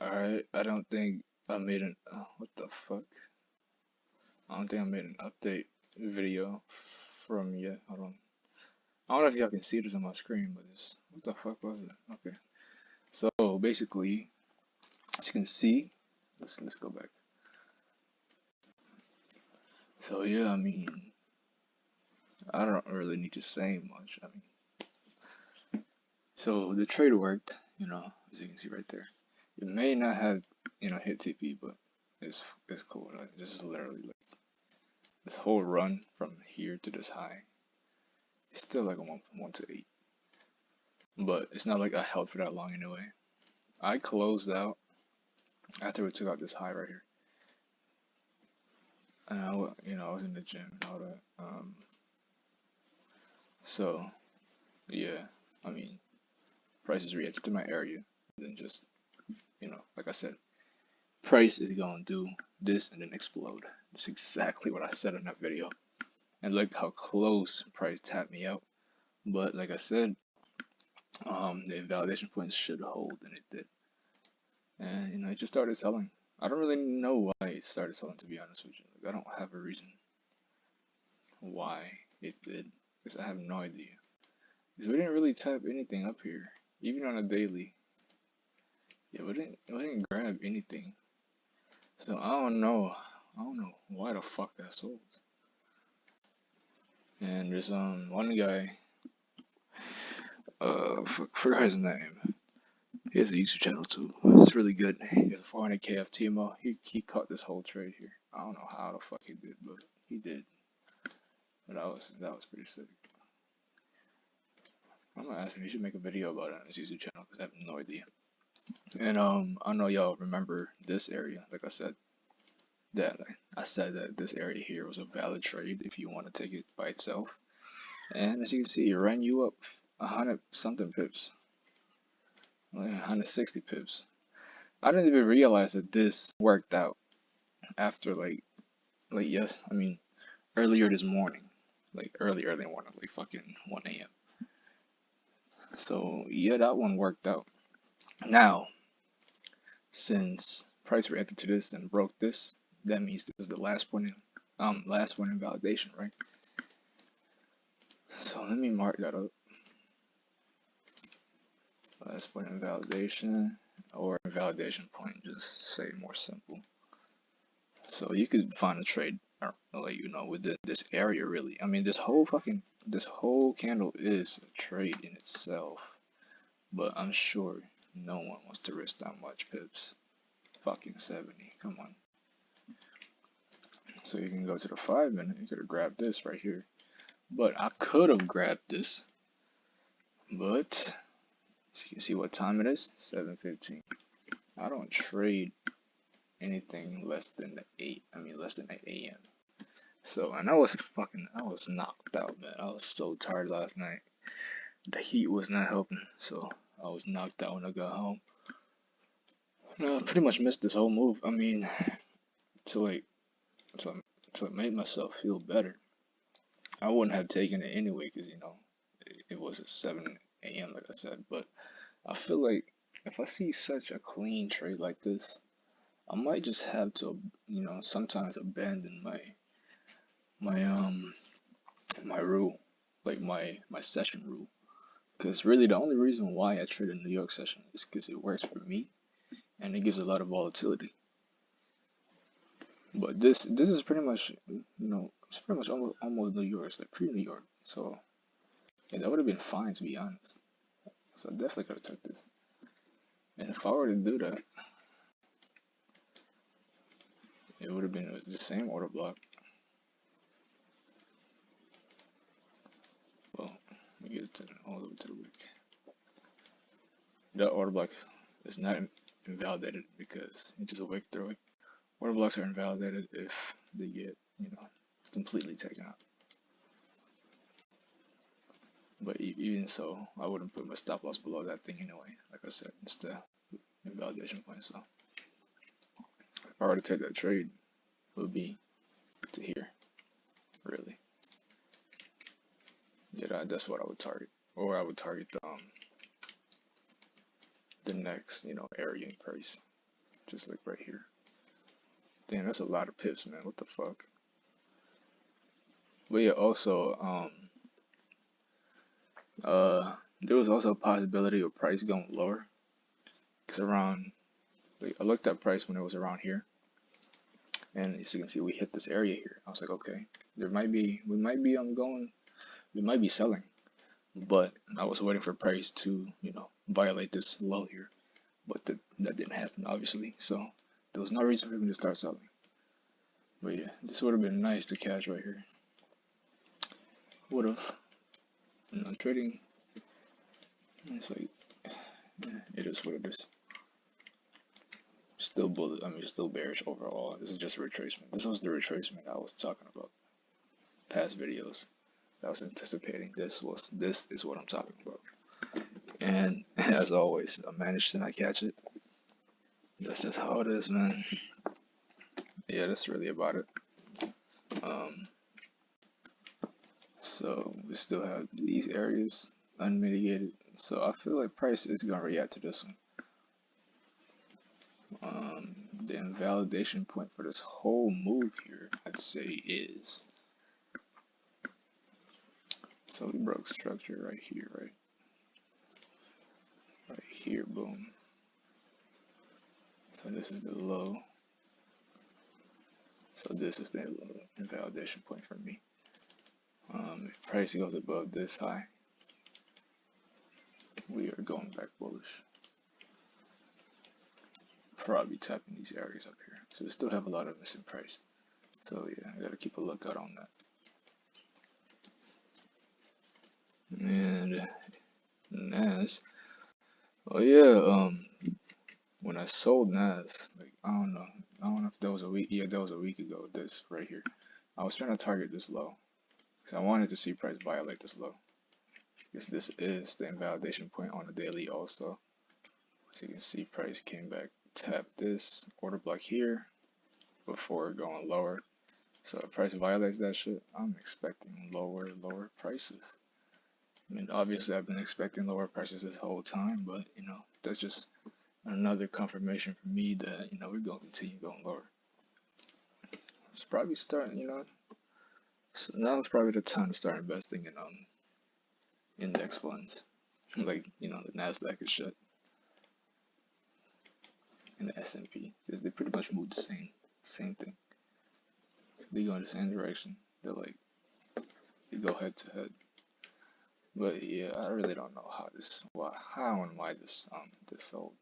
Alright, I don't think I made an what the fuck? I don't think I made an update video from yet. Hold on. I don't know if y'all can see this on my screen, but this what the fuck was it? Okay. So basically, as you can see, let's go back. So yeah, I mean, I don't really need to say much. I mean, so the trade worked, as you can see right there. It may not have, hit TP, but it's cool. Like, this is literally like this whole run from here to this high. It's still like a 1 to 8, but it's not like I held for that long anyway. I closed out after we took out this high right here, and I was in the gym and all that. So yeah, I mean, prices reacted to my area, then just like I said, price is gonna do this and then explode. That's exactly what I said in that video, and look how close price tapped me out. But like I said, the invalidation points should hold, and it did. And it just started selling. I don't really know why it started selling, to be honest with you. Like, I don't have a reason why it did, because I have no idea. Because we didn't really tap anything up here, even on a daily. Yeah, we didn't grab anything. So I don't know why the fuck that sold. And there's one guy, forgot his name. He has a YouTube channel too. It's really good. He has a 400k of TMO. He caught this whole trade here. I don't know how the fuck he did, but he did. But that was pretty sick. I'm gonna ask him. He should make a video about it on his YouTube channel because I have no idea. And I know y'all remember this area. Like I said that this area here was a valid trade if you want to take it by itself. And as you can see, it ran you up 100 something pips, like 160 pips. I didn't even realize that this worked out after yes, I mean earlier this morning, like early morning, like fucking 1 a.m. So yeah, that one worked out. Now, since price reacted to this and broke this, that means this is the last one in validation, right? So let me mark that up. Last point in validation, or invalidation point, just say more simple. So you could find a trade, within this area really. I mean, this whole candle is a trade in itself, but I'm sure no one wants to risk that much pips. Fucking 70, come on. So you can go to the 5 minute, you could have grabbed this right here. But I could have grabbed this, but so you can see what time it is, 7:15. I don't trade anything less than 8 a.m. So, and I was knocked out, man. I was so tired last night. The heat was not helping, so I was knocked out when I got home. I pretty much missed this whole move. I mean, to like, to make myself feel better. I wouldn't have taken it anyway, because it was at 7 a.m. like I said. But I feel like if I see such a clean trade like this, I might just have to, sometimes abandon my rule, like my session rule. Because really, the only reason why I trade a New York session is because it works for me, and it gives a lot of volatility. But this is pretty much, it's pretty much almost New York. It's like pre-New York. So yeah, that would have been fine, to be honest. So I definitely could have took this. And if I were to do that, it would have been the same order block. Well, let me get it all the way to the wick. That order block is not invalidated because it's just a wick through it. Order blocks are invalidated if they get, completely taken out. But even so, I wouldn't put my stop loss below that thing anyway. Like I said, it's the invalidation point. So if I were to take that trade, it would be to here, really. Yeah, that's what I would target, or I would target the next, area in price. just like right here. Damn, that's a lot of pips, man. What the fuck? But yeah, also, there was also a possibility of price going lower. Cause around, like, I looked at price when it was around here, and as you can see, we hit this area here. I was like, okay, we might be selling, but I was waiting for price to, violate this low here, but that didn't happen, obviously. So there was no reason for me to start selling. But yeah, this would have been nice to catch right here. Would have, trading. It's like, it is what it is. Still bullish. I mean, still bearish overall. This is just a retracement. This was the retracement I was talking about. Past videos, I was anticipating. This is what I'm talking about. And as always, I managed to not catch it. That's just how it is, man. Yeah, that's really about it. So we still have these areas unmitigated. So I feel like price is gonna react to this one. The invalidation point for this whole move here, I'd say, is, so we broke structure right here, right here, boom. So this is the low. So this is the invalidation point for me. If price goes above this high, we are going back bullish. Probably tapping these areas up here. So we still have a lot of missing price. So yeah, I gotta keep a lookout on that. And NAS. Oh yeah, when I sold NAS, like I don't know if that was a week. Yeah, that was a week ago. This right here, I was trying to target this low because I wanted to see price violate this low. Because this is the invalidation point on the daily also. So you can see price came back, tapped this order block here before going lower. So if price violates that shit, I'm expecting lower prices. I mean, obviously I've been expecting lower prices this whole time, but that's just another confirmation for me that we're gonna continue going lower. It's probably starting, so now it's probably the time to start investing in index funds, like the Nasdaq is shut, and the S&P, because they pretty much move the same thing. They go in the same direction. They go head to head. But yeah, I really don't know how and why this sold.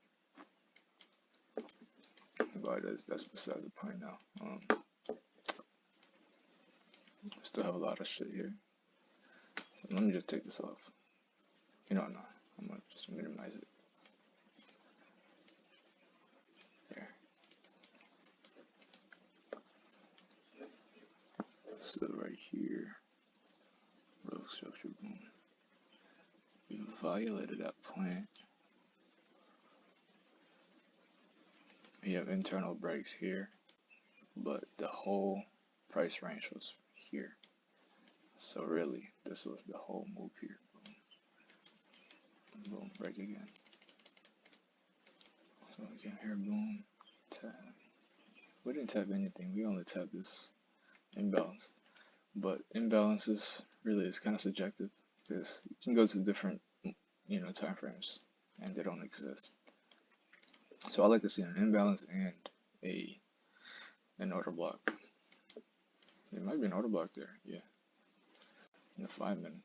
But that's besides the point now. Still have a lot of shit here. So let me just take this off. No, I'm gonna just minimize it. There. So right here, row structure, boom. We violated that point. We have internal breaks here, but the whole price range was here. So really, this was the whole move here. Boom. Boom, break again. So again here, boom, tap. We didn't tap anything. We only tapped this imbalance. But imbalances really is kind of subjective because you can go to different, time frames, and they don't exist. So I like to see an imbalance and an order block. There might be an order block there, yeah, in the 5 minute.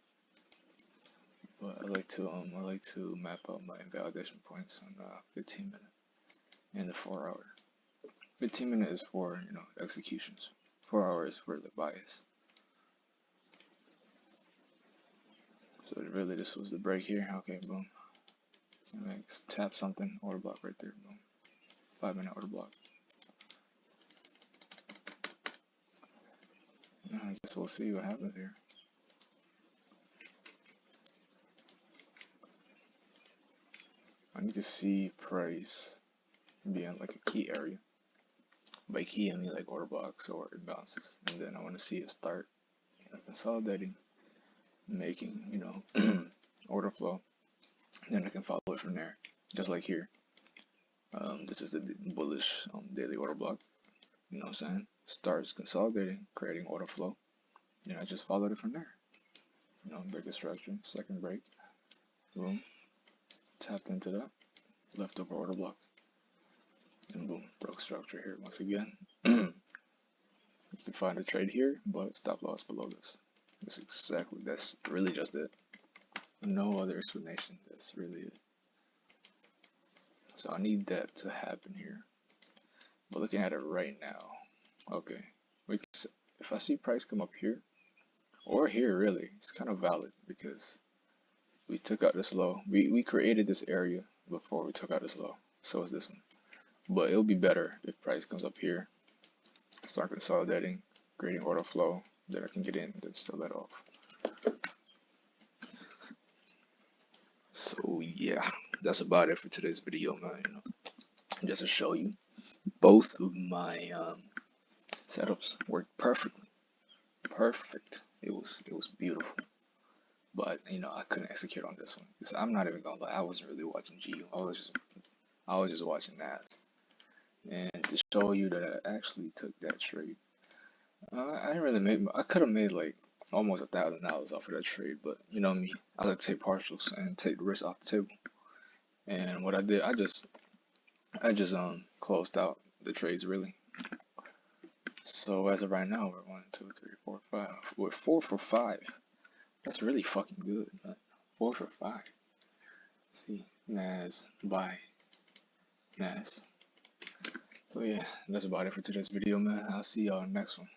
But I like to map out my invalidation points on 15 minute and the 4 hour. 15 minute is for executions. 4 hours for the bias. So really, this was the break here. Okay, boom. So next, tap something, order block right there. Boom. 5 minute order block. I guess we'll see what happens here. I need to see price being like a key area. By key, I mean like order blocks or imbalances, and then I want to see it start consolidating, making order flow. Then I can follow it from there, just like here. This is the bullish daily order block. You know what I'm saying? Starts consolidating, creating order flow. And I just followed it from there. You know, break a structure, second break, boom, tapped into that, leftover order block, and boom, broke structure here once again. Let's define the trade here, but stop loss below this. That's really just it. No other explanation. That's really it. So I need that to happen here. But looking at it right now, okay, if I see price come up here, or here really, it's kind of valid because we took out this low. We created this area before we took out this low. So is this one. But it'll be better if price comes up here, start consolidating, creating order flow, then I can get in and still let off. So yeah, that's about it for today's video, man. You know, just to show you both of my setups worked perfectly. Perfect. It was beautiful. But you know, I couldn't execute on this one because I'm not even gonna lie, I wasn't really watching GU. I was just watching NAS. And to show you that I actually took that trade, I didn't really make. I could have made like almost $1,000 off of that trade, but you know me, I like to take partials and take the risk off the table. And what I did, I just closed out the trades really. So as of right now, we're 1, 2, 3, 4, 5. We're 4 for 5. That's really fucking good, man. 4 for 5. See, NAS, buy, NAS. So yeah, that's about it for today's video, man. I'll see y'all next one.